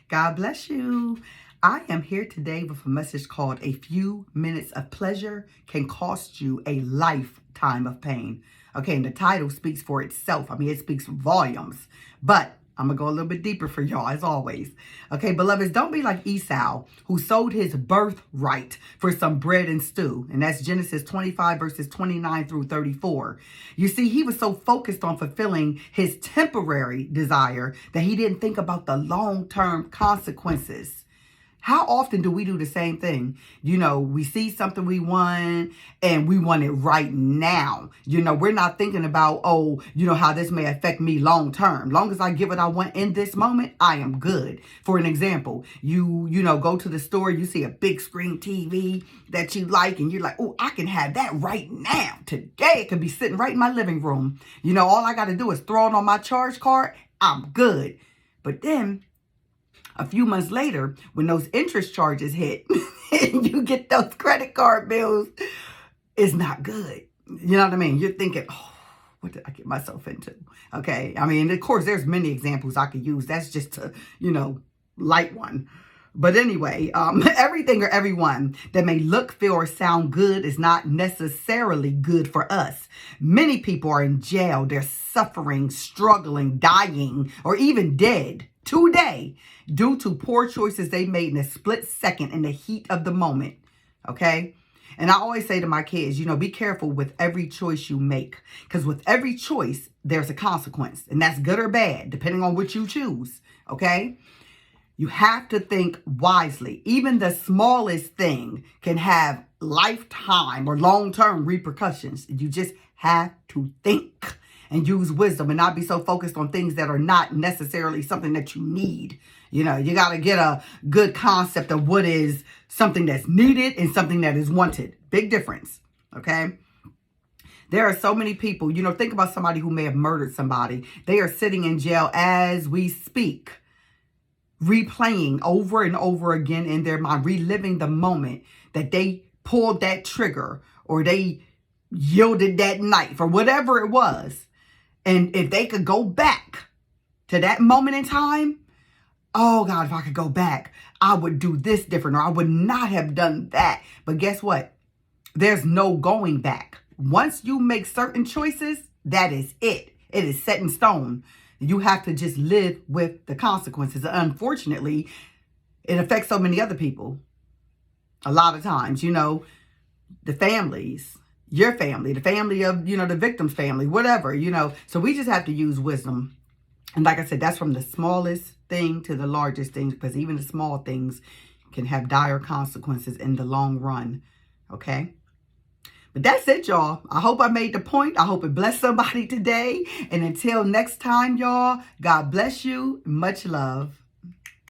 God bless you. I am here today with a message called A Few Minutes of Pleasure Can Cost You a Lifetime of Pain. Okay, and the title speaks for itself. I mean, it speaks volumes. But I'm going to go a little bit deeper for y'all, as always. Okay, beloveds, don't be like Esau, who sold his birthright for some bread and stew. And that's Genesis 25, verses 29 through 34. You see, he was so focused on fulfilling his temporary desire that he didn't think about the long-term consequences. How often do we do the same thing? You know, we see something we want and we want it right now. You know, we're not thinking about, oh, you know, how this may affect me long term. Long as I get what I want in this moment, I am good. For an example, you know, go to the store, you see a big screen TV that you like and you're like, oh, I can have that right now. Today it could be sitting right in my living room. You know, all I got to do is throw it on my charge card. I'm good. But then a few months later, when those interest charges hit and you get those credit card bills, it's not good. You know what I mean? You're thinking, oh, what did I get myself into? Okay. I mean, of course, there's many examples I could use. That's just a, you know, light one. But anyway, everything or everyone that may look, feel, or sound good is not necessarily good for us. Many people are in jail. They're suffering, struggling, dying, or even dead today due to poor choices they made in a split second in the heat of the moment. Okay. And I always say to my kids, you know, be careful with every choice you make, because with every choice, there's a consequence, and that's good or bad, depending on what you choose. Okay. You have to think wisely. Even the smallest thing can have lifetime or long-term repercussions. You just have to think and use wisdom and not be so focused on things that are not necessarily something that you need. You know, you got to get a good concept of what is something that's needed and something that is wanted. Big difference. Okay. There are so many people, you know, think about somebody who may have murdered somebody. They are sitting in jail as we speak, replaying over and over again in their mind, reliving the moment that they pulled that trigger or they yielded that knife or whatever it was. And if they could go back to that moment in time, oh God, if I could go back, I would do this different, or I would not have done that. But guess what? There's no going back. Once you make certain choices, that is it. It is set in stone. You have to just live with the consequences. Unfortunately, it affects so many other people. A lot of times, you know, the families, your family, the family of, you know, the victim's family, whatever, you know. So we just have to use wisdom. And like I said, that's from the smallest thing to the largest thing, because even the small things can have dire consequences in the long run. Okay. But that's it, y'all. I hope I made the point. I hope it blessed somebody today. And until next time, y'all, God bless you. Much love.